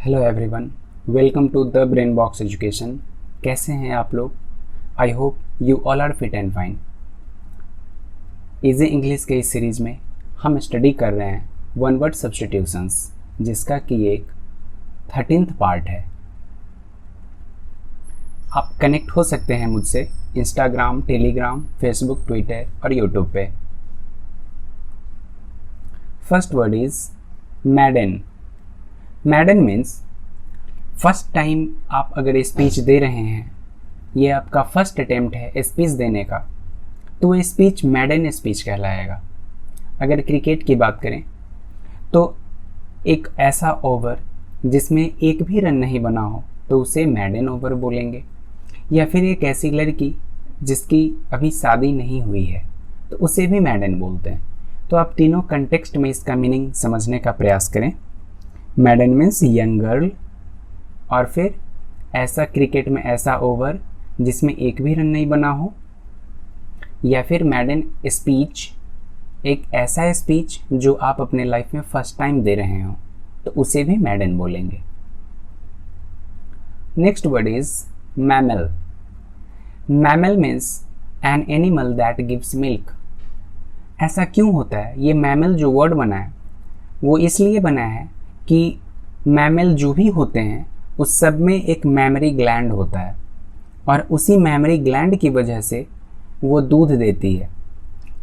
Hello everyone, welcome to the brain box education. कैसे हैं आप लोग? I hope you all are fit and fine. Easy English के इस सीरीज़ में हम स्टडी कर रहे हैं वन वर्ड सब्स्टिट्यूशंस, जिसका कि एक 13th पार्ट है। आप कनेक्ट हो सकते हैं मुझसे इंस्टाग्राम, टेलीग्राम, फेसबुक, ट्विटर और यूट्यूब पे। First word is मैडन। मैडन means first time आप अगर स्पीच दे रहे हैं, ये आपका फर्स्ट अटेम्प्ट है स्पीच देने का, तो वो स्पीच मैडन स्पीच कहलाएगा। अगर क्रिकेट की बात करें तो एक ऐसा ओवर जिसमें एक भी रन नहीं बना हो तो उसे मैडन ओवर बोलेंगे। या फिर एक ऐसी लड़की जिसकी अभी शादी नहीं हुई है तो उसे भी मैडन बोलते हैं। तो आप तीनों कंटेक्स्ट में इसका मीनिंग समझने का प्रयास करें। मैडन मीन्स यंग गर्ल, और फिर ऐसा क्रिकेट में ऐसा ओवर जिसमें एक भी रन नहीं बना हो, या फिर मैडन स्पीच, एक ऐसा स्पीच जो आप अपने लाइफ में फर्स्ट टाइम दे रहे हो तो उसे भी मैडन बोलेंगे। Next word is mammal. Mammal means an animal that gives milk. ऐसा क्यों होता है? ये मैमल जो वर्ड बना है वो इसलिए बना है कि मैमल जो भी होते हैं उस सब में एक मैमरी ग्लैंड होता है, और उसी मैमरी ग्लैंड की वजह से वो दूध देती है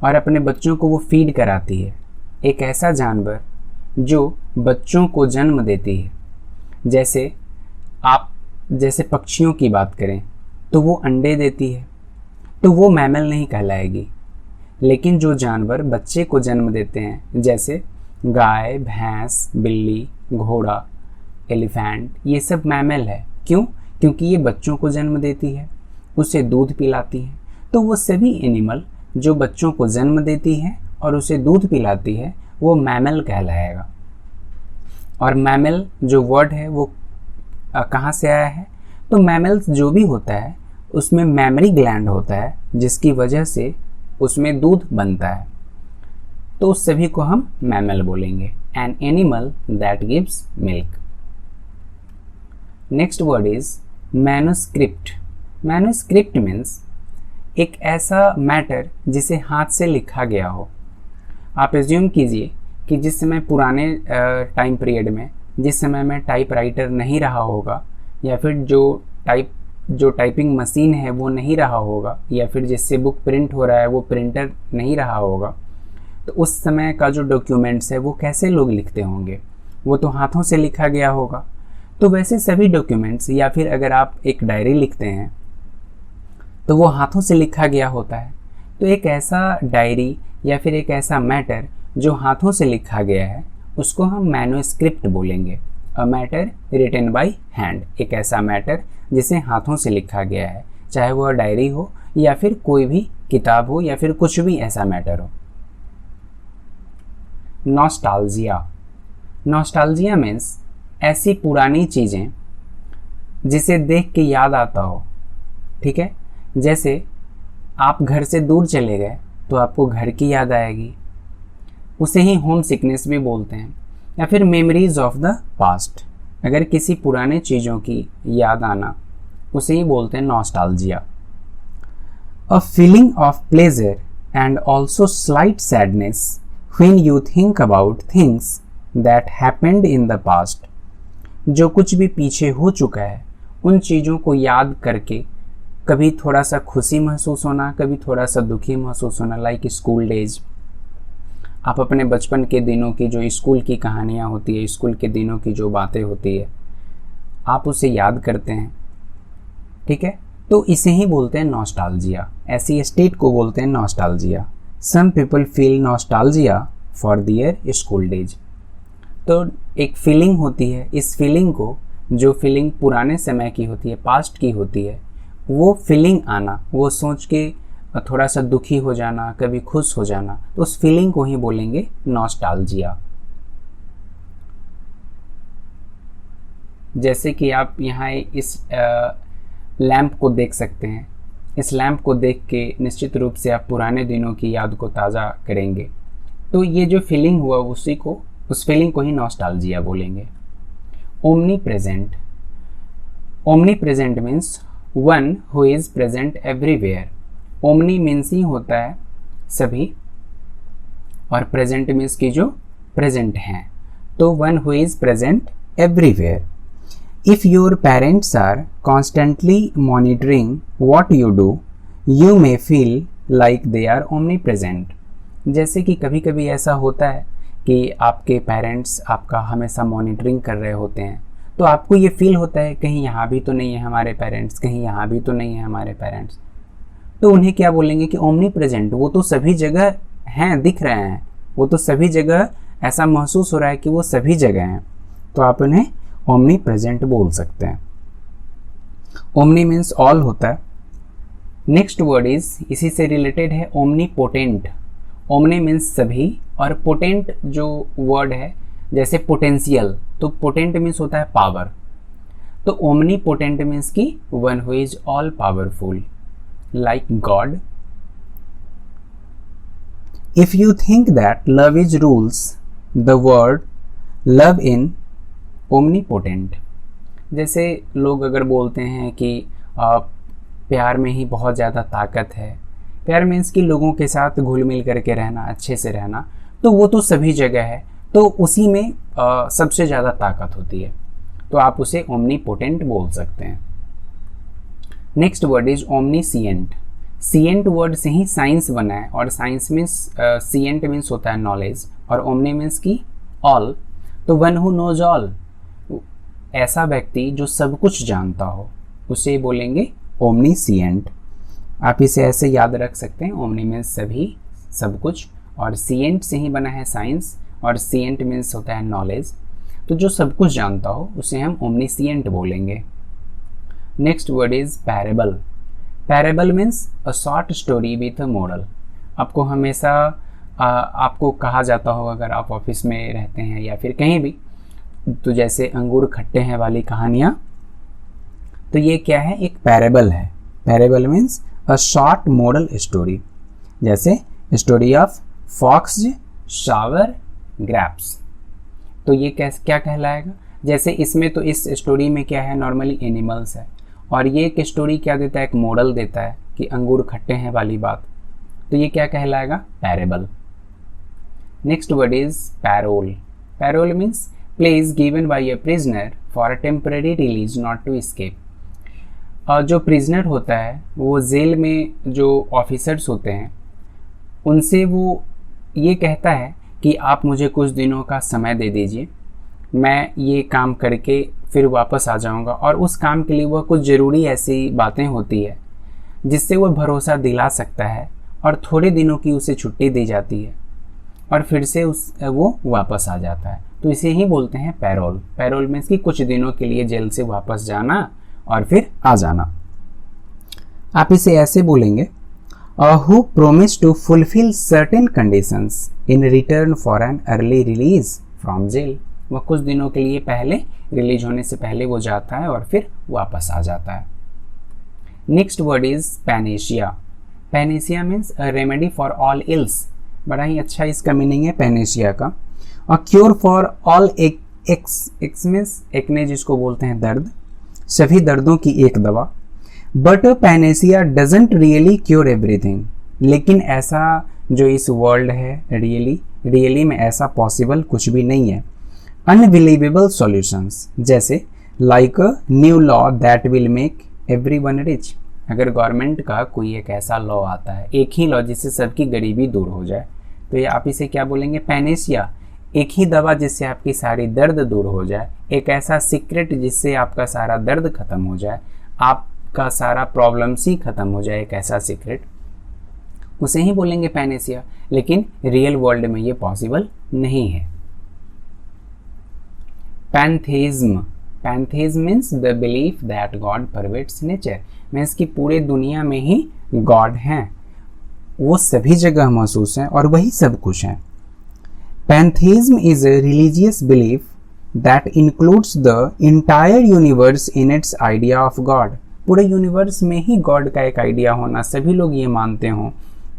और अपने बच्चों को वो फीड कराती है। एक ऐसा जानवर जो बच्चों को जन्म देती है, जैसे पक्षियों की बात करें तो वो अंडे देती है, तो वो मैमल नहीं कहलाएगी। लेकिन जो जानवर बच्चे को जन्म देते हैं, जैसे गाय, भैंस, बिल्ली, घोड़ा, एलिफेंट, ये सब मैमल है। क्यों? क्योंकि ये बच्चों को जन्म देती है, उसे दूध पिलाती है। तो वो सभी एनिमल जो बच्चों को जन्म देती है और उसे दूध पिलाती है वो मैमल कहलाएगा। और मैमल जो वर्ड है वो कहाँ से आया है? तो मैमल्स जो भी होता है उसमें मैमरी ग्लैंड होता है, जिसकी वजह से उसमें दूध बनता है, तो उस सभी को हम मैमल बोलेंगे। An animal that gives milk. Next word is manuscript. Manuscript means एक ऐसा मैटर जिसे हाथ से लिखा गया हो। आप एज्यूम कीजिए कि जिस समय पुराने टाइम पीरियड में, जिस समय में टाइपराइटर नहीं रहा होगा, या फिर जो टाइपिंग मशीन है वो नहीं रहा होगा, या फिर जिससे बुक प्रिंट हो रहा है वो प्रिंटर नहीं रहा होगा, तो उस समय का जो डॉक्यूमेंट्स है वो कैसे लोग लिखते होंगे? वो तो हाथों से लिखा गया होगा। तो वैसे सभी डॉक्यूमेंट्स, या फिर अगर आप एक डायरी लिखते हैं तो वो हाथों से लिखा गया होता है। तो एक ऐसा डायरी या फिर एक ऐसा मैटर जो हाथों से लिखा गया है उसको हम मैन्युस्क्रिप्ट बोलेंगे। A matter written by hand, एक ऐसा मैटर जिसे हाथों से लिखा गया है, चाहे वह डायरी हो या फिर कोई भी किताब हो या फिर कुछ भी ऐसा मैटर हो। नॉस्टैल्जिया। नॉस्टैल्जिया मीन्स ऐसी पुरानी चीज़ें जिसे देख के याद आता हो। ठीक है, जैसे आप घर से दूर चले गए तो आपको घर की याद आएगी, उसे ही होम सिकनेस भी बोलते हैं। या फिर मेमोरीज ऑफ द पास्ट, अगर किसी पुराने चीज़ों की याद आना, उसे ही बोलते हैं nostalgia. A feeling of pleasure and also slight sadness when you think about things that happened in the past। जो कुछ भी पीछे हो चुका है उन चीज़ों को याद करके कभी थोड़ा सा खुशी महसूस होना, कभी थोड़ा सा दुखी महसूस होना। लाइक स्कूल डेज, आप अपने बचपन के दिनों की जो स्कूल की कहानियाँ होती है, स्कूल के दिनों की जो बातें होती है, आप उसे याद करते हैं। ठीक है, तो इसे ही बोलते हैं नॉस्टैल्जिया। ऐसी स्टेट को बोलते हैं nostalgia. Some people feel nostalgia for their school days। तो एक फीलिंग होती है, इस फीलिंग को, जो फीलिंग पुराने समय की होती है, पास्ट की होती है, वो फीलिंग आना, वो सोच के थोड़ा सा दुखी हो जाना, कभी खुश हो जाना, तो उस फीलिंग को ही बोलेंगे नॉस्टैल्जिया। जैसे कि आप यहाँ इस लैंप को देख सकते हैं। इस लैंप को देख के निश्चित रूप से आप पुराने दिनों की याद को ताज़ा करेंगे। तो ये जो फीलिंग हुआ उस फीलिंग को ही नॉस्टैल्जिया बोलेंगे। Omni present. Omni present means one who is present everywhere. Omni means he होता है सभी, और प्रेजेंट मीन्स की जो प्रेजेंट हैं, तो one who is present everywhere. If your parents are constantly monitoring what you do, you may feel like they are omnipresent. जैसे कि कभी कभी ऐसा होता है कि आपके पेरेंट्स आपका हमेशा मॉनिटरिंग कर रहे होते हैं, तो आपको ये फील होता है कहीं यहाँ भी तो नहीं है हमारे पेरेंट्स, कहीं यहाँ भी तो नहीं है हमारे पेरेंट्स। तो उन्हें क्या बोलेंगे कि ओमनी प्रेजेंट, वो तो सभी जगह हैं, दिख रहे हैं, वो तो सभी जगह ऐसा महसूस हो रहा है कि वो सभी जगह हैं, तो आप उन्हें ओमनी प्रेजेंट बोल सकते हैं। ओमनी मीन्स ऑल होता है। नेक्स्ट वर्ड इज इसी से रिलेटेड है, ओमनी पोटेंट। ओमनी मीन्स सभी, और पोटेंट जो वर्ड है जैसे पोटेंशियल, तो पोटेंट मीन्स होता है पावर, तो ओमनी पोटेंट मीन्स की one who is all powerful like God. If you think that love is rules the word love in omni potent. जैसे लोग अगर बोलते हैं कि प्यार में ही बहुत ज़्यादा ताकत है, प्यार मीन्स कि लोगों के साथ घुल मिल करके रहना, अच्छे से रहना, तो वो तो सभी जगह है, तो उसी में सबसे ज़्यादा ताकत होती है, तो आप उसे ओमनी पोटेंट बोल सकते हैं। Next word is omniscient. सिएंट वर्ड से ही साइंस बना है, और साइंस मीन्स सिएंट मीन्स होता है नॉलेज, और ओमनी मीन्स की ऑल, तो वन हु नोज ऑल, ऐसा व्यक्ति जो सब कुछ जानता हो उसे बोलेंगे ओमनीसिएंट। आप इसे ऐसे याद रख सकते हैं, ओमनी मीन्स सभी, सब कुछ, और सिएंट से ही बना है साइंस, और सिएंट मीन्स होता है नॉलेज, तो जो सब कुछ जानता हो उसे हम ओमनीसिएंट बोलेंगे। Next word is parable. Parable means a short story with a moral. आपको हमेशा आपको कहा जाता होगा अगर आप ऑफिस में रहते हैं या फिर कहीं भी, तो जैसे अंगूर खट्टे हैं वाली कहानियाँ, तो ये क्या है, एक पैरेबल है। Parable means a short moral story, जैसे story of fox sour grapes, तो ये क्या कहलाएगा। जैसे इसमें तो इस स्टोरी में क्या है, नॉर्मली एनिमल्स है, और ये एक स्टोरी क्या देता है, एक मॉडल देता है कि अंगूर खट्टे हैं वाली बात, तो ये क्या कहलाएगा, parable. Next word is parole. Parole means place given by a prisoner for a temporary release not to escape. और जो प्रिजनर होता है वो जेल में जो ऑफिसर्स होते हैं उनसे वो ये कहता है कि आप मुझे कुछ दिनों का समय दे दीजिए, मैं ये काम करके फिर वापस आ जाऊंगा, और उस काम के लिए वह कुछ ज़रूरी ऐसी बातें होती है जिससे वह भरोसा दिला सकता है, और थोड़े दिनों की उसे छुट्टी दी जाती है और फिर से वो वापस आ जाता है, तो इसे ही बोलते हैं पैरोल। पैरोल मीन्स कि कुछ दिनों के लिए जेल से वापस जाना और फिर आ जाना। आप इसे ऐसे बोलेंगे, who promised to fulfill certain conditions in return for an early release from jail। वह कुछ दिनों के लिए पहले रिलीज होने से पहले वो जाता है और फिर वापस आ जाता है। Next word is Panacea. Panacea means remedy for all ills. बड़ा ही अच्छा इसका मीनिंग है पैनेशिया का। और cure for all x means acne जिसको बोलते हैं दर्द, सभी दर्दों की एक दवा। But Panacea doesn't really cure everything. लेकिन ऐसा जो इस वर्ल्ड है रियली में ऐसा पॉसिबल कुछ भी नहीं है। अनबिलीवेबल सॉल्यूशंस, जैसे like a new law that will make everyone rich. अगर गवर्नमेंट का कोई एक ऐसा लॉ आता है, एक ही लॉ जिससे सबकी गरीबी दूर हो जाए, तो ये आप इसे क्या बोलेंगे, पैनेशिया। एक ही दवा जिससे आपकी सारी दर्द दूर हो जाए, एक ऐसा सीक्रेट जिससे आपका सारा दर्द खत्म हो जाए, आपका सारा प्रॉब्लम्स ही खत्म हो जाए, एक ऐसा सीक्रेट, उसे ही बोलेंगे पैनेशिया। लेकिन रियल वर्ल्ड में ये पॉसिबल नहीं है। Pantheism. Pantheism means the belief that God pervades nature. Means कि पूरे दुनिया में ही गॉड हैं, वो सभी जगह महसूस हैं और वही सब कुछ हैं। पैंथेइज्म is a religious belief that includes the entire universe in its idea of God। पूरे यूनिवर्स में ही गॉड का एक आइडिया होना, सभी लोग ये मानते हों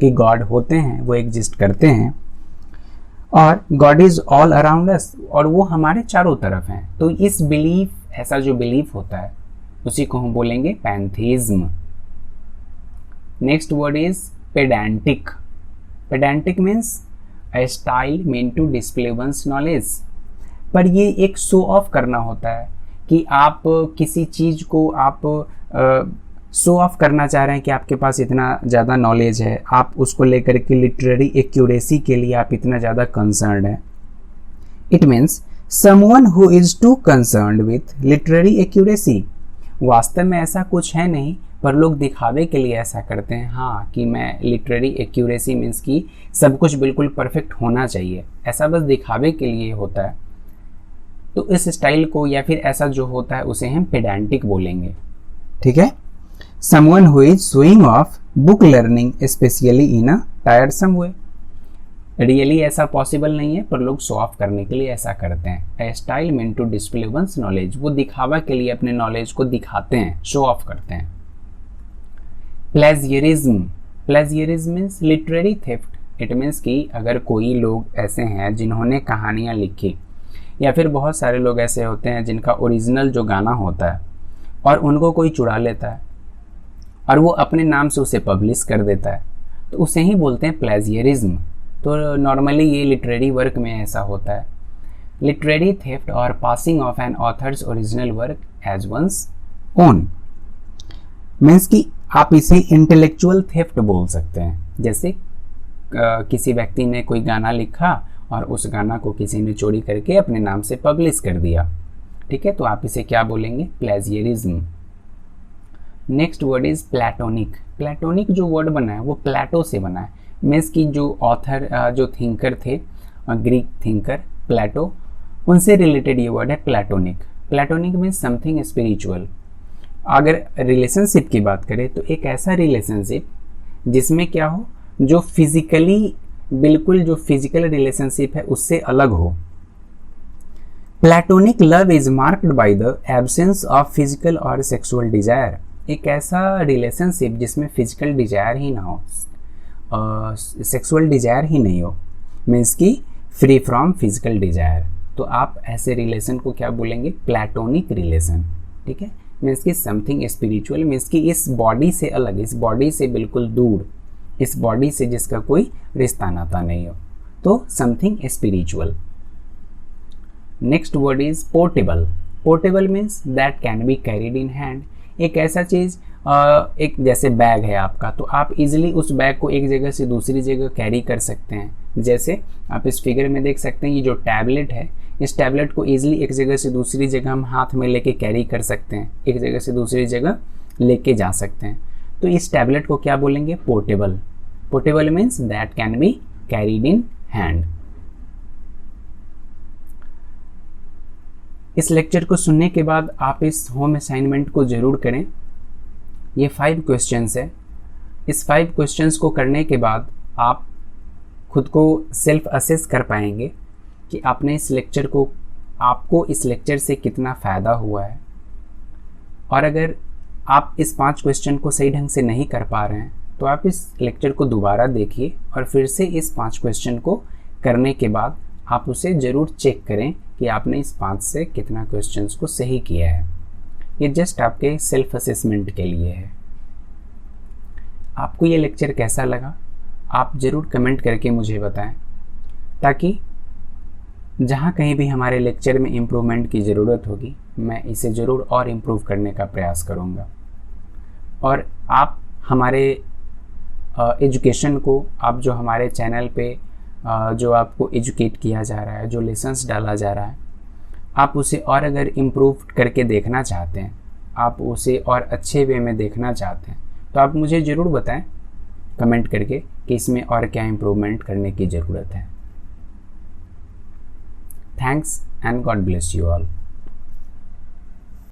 कि गॉड होते हैं, वो एग्जिस्ट करते हैं। और God is all around us, और वो हमारे चारों तरफ हैं। तो इस बिलीफ, ऐसा जो बिलीफ होता है उसी को हम बोलेंगे pantheism. Next word is pedantic. Pedantic means a style mean to display one's knowledge. पर ये एक शो ऑफ करना होता है कि आप किसी चीज़ को आप शो ऑफ करना चाह रहे हैं कि आपके पास इतना ज़्यादा नॉलेज है, आप उसको लेकर के लिटरेरी एक्यूरेसी के लिए आप इतना ज़्यादा कंसर्न्ड हैं। It means someone who is too concerned with literary accuracy. वास्तव में ऐसा कुछ है नहीं, पर लोग दिखावे के लिए ऐसा करते हैं, हाँ कि मैं लिटरेरी एक्यूरेसी मीन्स कि सब कुछ बिल्कुल परफेक्ट होना चाहिए, ऐसा बस दिखावे के लिए होता है। तो इस स्टाइल को या फिर ऐसा जो होता है उसे हम पेडेंटिक बोलेंगे। ठीक है। Someone who is showing off book learning specially in a टायरसम way. Really ऐसा पॉसिबल नहीं है, पर लोग शो ऑफ करने के लिए ऐसा करते हैं। A style mean to display one's knowledge, वो दिखावा के लिए अपने नॉलेज को दिखाते हैं, शो ऑफ करते हैं। Plagiarism. Plagiarism means literary theft. It means कि अगर कोई लोग ऐसे हैं जिन्होंने कहानियाँ लिखी, या फिर बहुत सारे लोग ऐसे होते हैं जिनका ओरिजिनल जो गाना होता है और उनको कोई चुरा लेता है और वो अपने नाम से उसे पब्लिश कर देता है, तो उसे ही बोलते हैं प्लेजियरिज्म। तो नॉर्मली ये लिटरेरी वर्क में ऐसा होता है। लिटरेरी थेफ्ट और passing off an author's original work as one's own means कि आप इसे इंटेलेक्चुअल थेफ्ट बोल सकते हैं। जैसे किसी व्यक्ति ने कोई गाना लिखा और उस गाना को किसी ने चोरी करके अपने नाम से पब्लिश कर दिया, ठीक है, तो आप इसे क्या बोलेंगे? Plagiarism. Next word is platonic. Platonic जो वर्ड बना है वो प्लेटो से बना है, मीन्स कि जो ऑथर जो थिंकर थे, ग्रीक थिंकर प्लेटो, उनसे रिलेटेड ये वर्ड है platonic. Platonic means something spiritual. अगर रिलेशनशिप की बात करें तो एक ऐसा रिलेशनशिप जिसमें क्या हो, जो फिजिकली, बिल्कुल जो फिजिकल रिलेशनशिप है उससे अलग हो। Platonic love is marked by the absence of physical और सेक्सुअल डिजायर। एक ऐसा रिलेशनशिप जिसमें फिजिकल डिजायर ही ना हो, सेक्सुअल डिजायर ही नहीं हो, मीन्स कि फ्री फ्रॉम फिजिकल डिजायर, तो आप ऐसे रिलेशन को क्या बोलेंगे? Platonic relation. ठीक है, मीन्स कि समथिंग स्पिरिचुअल, मीन्स कि इस बॉडी से अलग, इस बॉडी से बिल्कुल दूर, इस बॉडी से जिसका कोई रिश्ता नाता नहीं हो, तो something spiritual. Next word is portable. Portable means that can be carried in hand. एक ऐसा चीज़, एक जैसे बैग है आपका, तो आप इजीली उस बैग को एक जगह से दूसरी जगह कैरी कर सकते हैं। जैसे आप इस फिगर में देख सकते हैं, ये जो टैबलेट है, इस टैबलेट को इजीली एक जगह से दूसरी जगह हम हाथ में लेके कैरी कर सकते हैं, एक जगह से दूसरी जगह लेके जा सकते हैं। तो इस टैबलेट को क्या बोलेंगे? Portable. Portable means that can be carried in hand. इस लेक्चर को सुनने के बाद आप इस होम असाइनमेंट को ज़रूर करें। ये 5 क्वेश्चंस है। इस 5 क्वेश्चंस को करने के बाद आप खुद को सेल्फ असेस कर पाएंगे कि आपने इस लेक्चर को, आपको इस लेक्चर से कितना फ़ायदा हुआ है। और अगर आप इस 5 क्वेश्चन को सही ढंग से नहीं कर पा रहे हैं तो आप इस लेक्चर को दोबारा देखिए और फिर से इस 5 क्वेश्चन को करने के बाद आप उसे ज़रूर चेक करें कि आपने इस 5 से कितना क्वेश्चंस को सही किया है। ये जस्ट आपके सेल्फ असेसमेंट के लिए है। आपको ये लेक्चर कैसा लगा आप ज़रूर कमेंट करके मुझे बताएं, ताकि जहाँ कहीं भी हमारे लेक्चर में इम्प्रूवमेंट की ज़रूरत होगी मैं इसे ज़रूर और इम्प्रूव करने का प्रयास करूँगा। और आप हमारे एजुकेशन को, आप जो हमारे चैनल पे जो आपको एजुकेट किया जा रहा है, जो लेसन्स डाला जा रहा है, आप उसे और अगर इम्प्रूव करके देखना चाहते हैं, आप उसे और अच्छे वे में देखना चाहते हैं, तो आप मुझे ज़रूर बताएं कमेंट करके कि इसमें और क्या इम्प्रूवमेंट करने की ज़रूरत है। Thanks and God bless you all.